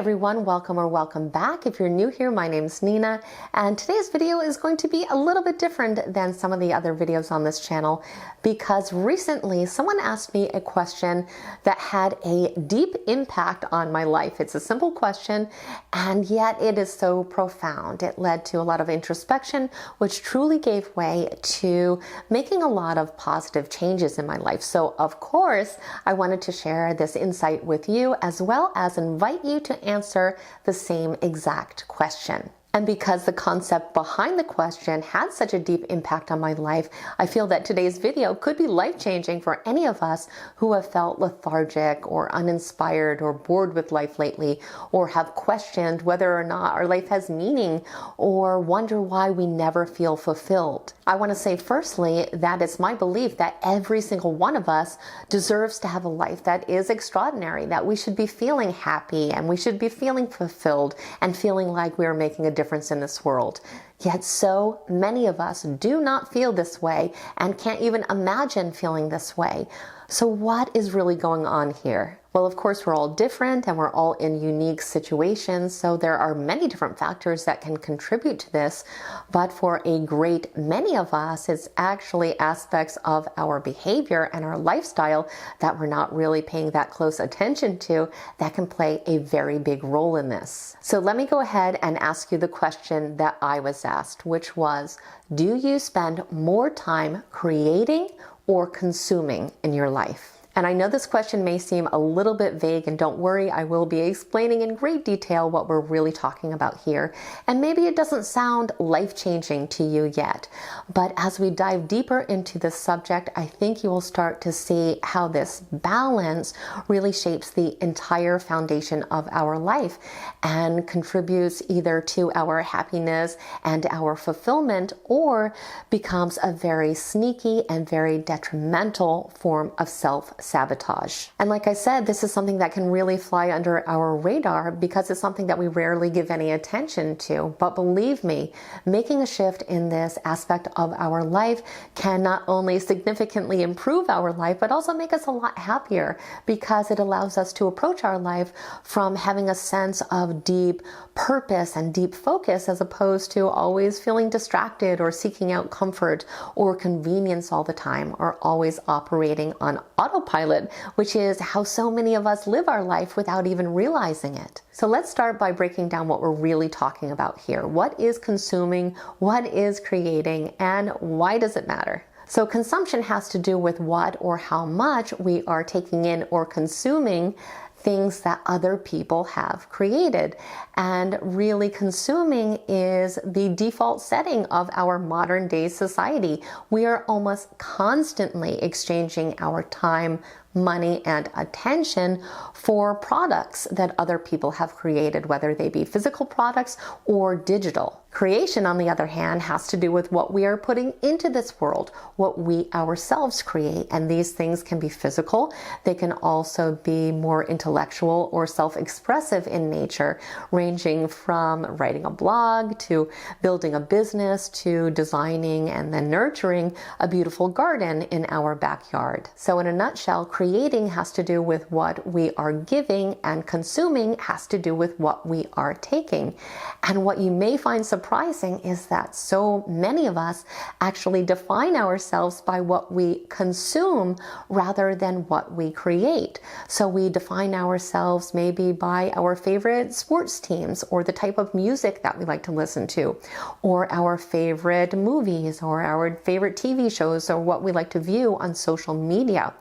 everyone, welcome back. If you're new here, my name's Nina, and today's video is going to be a little bit different than some of the other videos on this channel because recently someone asked me a question that had a deep impact on my life. It's a simple question, and yet it is so profound. It led to a lot of introspection, which truly gave way to making a lot of positive changes in my life. So of course, I wanted to share this insight with you as well as invite you to answer the same exact question. And because the concept behind the question had such a deep impact on my life, I feel that today's video could be life-changing for any of us who have felt lethargic or uninspired or bored with life lately, or have questioned whether or not our life has meaning, or wonder why we never feel fulfilled. I want to say firstly that it's my belief that every single one of us deserves to have a life that is extraordinary, that we should be feeling happy and we should be feeling fulfilled and feeling like we are making a difference in this world. Yet so many of us do not feel this way and can't even imagine feeling this way. So what is really going on here? Well, of course, we're all different and we're all in unique situations, so there are many different factors that can contribute to this, but for a great many of us, it's actually aspects of our behavior and our lifestyle that we're not really paying that close attention to that can play a very big role in this. So let me go ahead and ask you the question that I was asked, which was, do you spend more time creating or consuming in your life? And I know this question may seem a little bit vague, and don't worry, I will be explaining in great detail what we're really talking about here. And maybe it doesn't sound life-changing to you yet, but as we dive deeper into this subject, I think you will start to see how this balance really shapes the entire foundation of our life and contributes either to our happiness and our fulfillment, or becomes a very sneaky and very detrimental form of self-sabotage. And like I said, this is something that can really fly under our radar because it's something that we rarely give any attention to. But believe me, making a shift in this aspect of our life can not only significantly improve our life, but also make us a lot happier because it allows us to approach our life from having a sense of deep purpose and deep focus, as opposed to always feeling distracted or seeking out comfort or convenience all the time, or always operating on autopilot, which is how so many of us live our life without even realizing it. So let's start by breaking down what we're really talking about here. What is consuming? What is creating? And why does it matter? So consumption has to do with what or how much we are taking in or consuming things that other people have created. And really, consuming is the default setting of our modern day society. We are almost constantly exchanging our time, money, and attention for products that other people have created, whether they be physical products or digital. Creation, on the other hand, has to do with what we are putting into this world, what we ourselves create. And these things can be physical. They can also be more intellectual or self-expressive in nature, ranging from writing a blog to building a business to designing and then nurturing a beautiful garden in our backyard. So in a nutshell, creating has to do with what we are giving, and consuming has to do with what we are taking. And what you may find surprising is that so many of us actually define ourselves by what we consume rather than what we create. So we define ourselves maybe by our favorite sports teams, or the type of music that we like to listen to, or our favorite movies, or our favorite TV shows, or what we like to view on social media.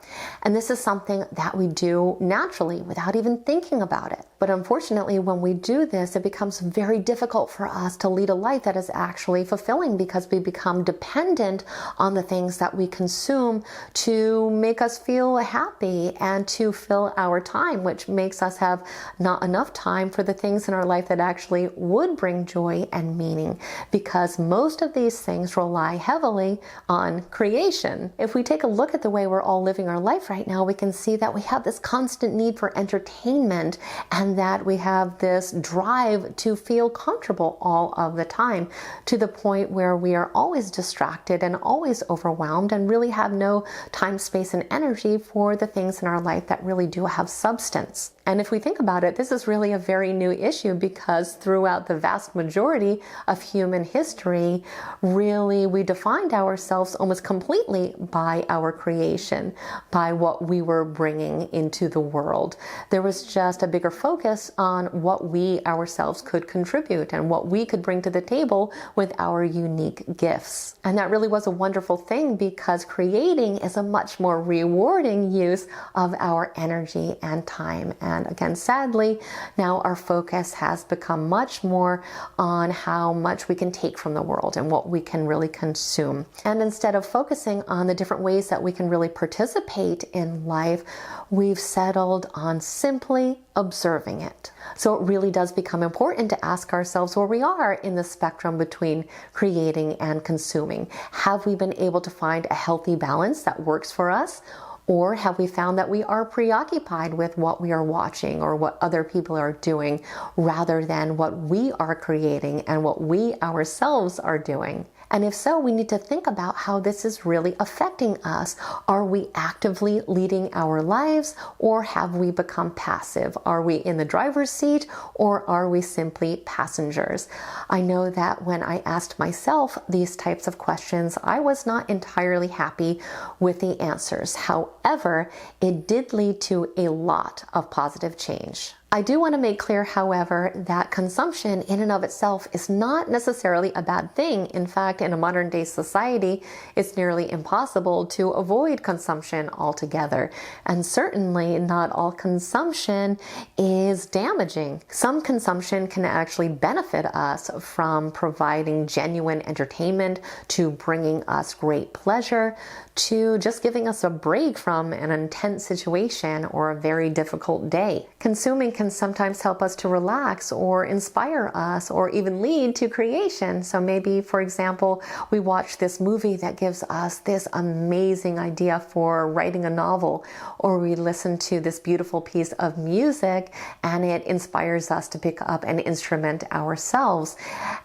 And this is something that we do naturally without even thinking about it. But unfortunately, when we do this, it becomes very difficult for us to lead a life that is actually fulfilling because we become dependent on the things that we consume to make us feel happy and to fill our time, which makes us have not enough time for the things in our life that actually would bring joy and meaning, because most of these things rely heavily on creation. If we take a look at the way we're all living our life right now, we can see that we have this constant need for entertainment, and and that we have this drive to feel comfortable all of the time, to the point where we are always distracted and always overwhelmed and really have no time, space, and energy for the things in our life that really do have substance. And if we think about it, this is really a very new issue, because throughout the vast majority of human history, really we defined ourselves almost completely by our creation, by what we were bringing into the world. There was just a bigger focus on what we ourselves could contribute and what we could bring to the table with our unique gifts. And that really was a wonderful thing, because creating is a much more rewarding use of our energy and time. And again, sadly, now our focus has become much more on how much we can take from the world and what we can really consume. And instead of focusing on the different ways that we can really participate in life, we've settled on simply observing it. So it really does become important to ask ourselves where we are in the spectrum between creating and consuming. Have we been able to find a healthy balance that works for us? Or have we found that we are preoccupied with what we are watching or what other people are doing, rather than what we are creating and what we ourselves are doing? And if so, we need to think about how this is really affecting us. Are we actively leading our lives, or have we become passive? Are we in the driver's seat, or are we simply passengers? I know that when I asked myself these types of questions, I was not entirely happy with the answers. However, it did lead to a lot of positive change. I do want to make clear, however, that consumption in and of itself is not necessarily a bad thing. In fact, in a modern day society, it's nearly impossible to avoid consumption altogether. And certainly not all consumption is damaging. Some consumption can actually benefit us from providing genuine entertainment, to bringing us great pleasure, to just giving us a break from an intense situation or a very difficult day. Consuming can sometimes help us to relax or inspire us or even lead to creation. So maybe, for example, we watch this movie that gives us this amazing idea for writing a novel, or we listen to this beautiful piece of music and it inspires us to pick up an instrument ourselves.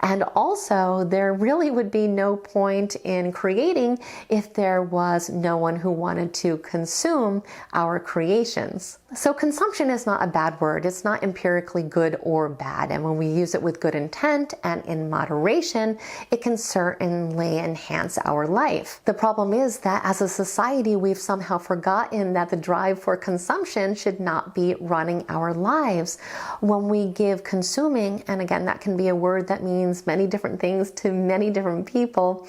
And also, there really would be no point in creating if there was no one who wanted to consume our creations. So consumption is not a bad word. It's not empirically good or bad. And when we use it with good intent and in moderation, it can certainly enhance our life. The problem is that as a society, we've somehow forgotten that the drive for consumption should not be running our lives. When we give consuming, and again, that can be a word that means many different things to many different people,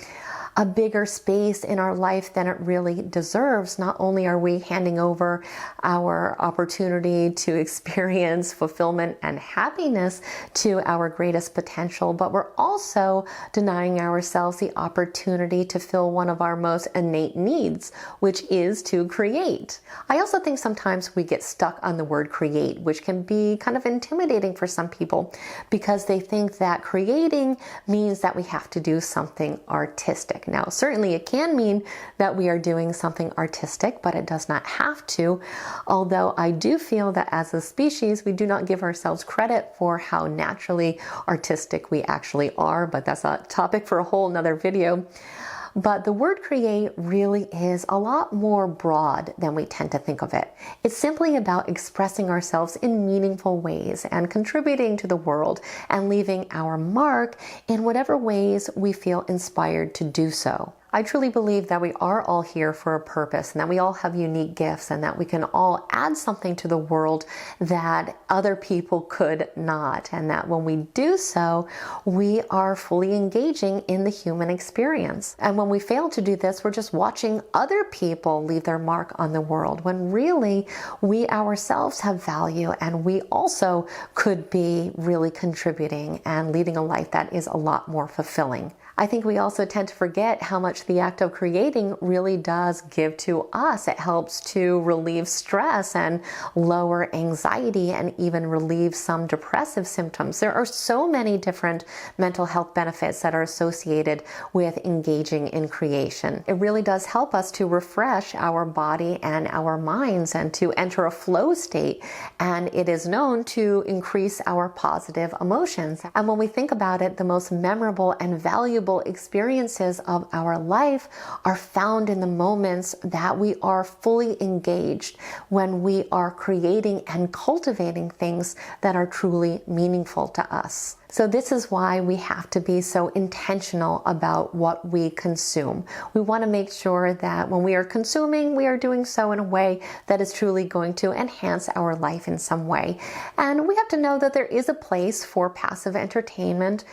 a bigger space in our life than it really deserves, not only are we handing over our opportunity to experience fulfillment and happiness to our greatest potential, but we're also denying ourselves the opportunity to fill one of our most innate needs, which is to create. I also think sometimes we get stuck on the word create, which can be kind of intimidating for some people, because they think that creating means that we have to do something artistic. Now, certainly it can mean that we are doing something artistic, but it does not have to. Although I do feel that as a species, we do not give ourselves credit for how naturally artistic we actually are, but that's a topic for a whole nother video. But the word create really is a lot more broad than we tend to think of it. It's simply about expressing ourselves in meaningful ways and contributing to the world and leaving our mark in whatever ways we feel inspired to do so. I truly believe that we are all here for a purpose, and that we all have unique gifts, and that we can all add something to the world that other people could not. And that when we do so, we are fully engaging in the human experience. And when we fail to do this, we're just watching other people leave their mark on the world, when really we ourselves have value, and we also could be really contributing and leading a life that is a lot more fulfilling. I think we also tend to forget how much much the act of creating really does give to us. It helps to relieve stress and lower anxiety and even relieve some depressive symptoms. There are so many different mental health benefits that are associated with engaging in creation. It really does help us to refresh our body and our minds and to enter a flow state. And it is known to increase our positive emotions. And when we think about it, the most memorable and valuable experiences of our life are found in the moments that we are fully engaged, when we are creating and cultivating things that are truly meaningful to us. So this is why we have to be so intentional about what we consume. We want to make sure that when we are consuming, we are doing so in a way that is truly going to enhance our life in some way. And we have to know that there is a place for passive entertainment,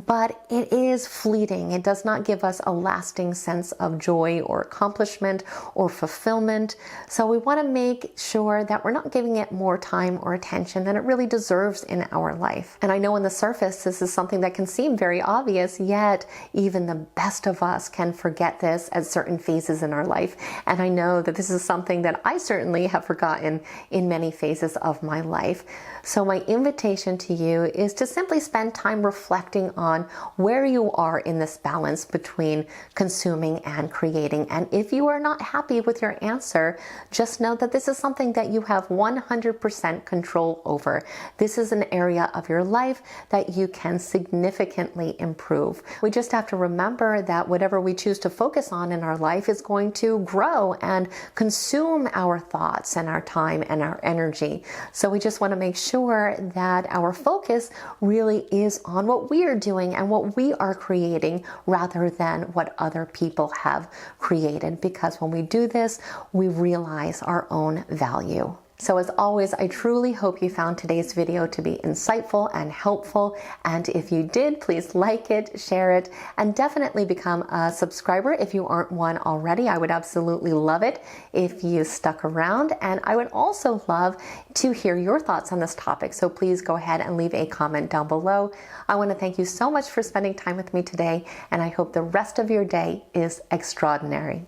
but it is fleeting. It does not give us a lasting sense of joy or accomplishment or fulfillment. So we want to make sure that we're not giving it more time or attention than it really deserves in our life. And I know on the surface, this is something that can seem very obvious, yet even the best of us can forget this at certain phases in our life. And I know that this is something that I certainly have forgotten in many phases of my life. So my invitation to you is to simply spend time reflecting on where you are in this balance between consuming and creating. And if you are not happy with your answer, just know that this is something that you have 100% control over. This is an area of your life that you can significantly improve. We just have to remember that whatever we choose to focus on in our life is going to grow and consume our thoughts and our time and our energy. So we just want to make sure that our focus really is on what we are doing and what we are creating rather than what other people have created. Because when we do this, we realize our own value. So as always, I truly hope you found today's video to be insightful and helpful. And if you did, please like it, share it, and definitely become a subscriber if you aren't one already. I would absolutely love it if you stuck around. And I would also love to hear your thoughts on this topic. So please go ahead and leave a comment down below. I want to thank you so much for spending time with me today, and I hope the rest of your day is extraordinary.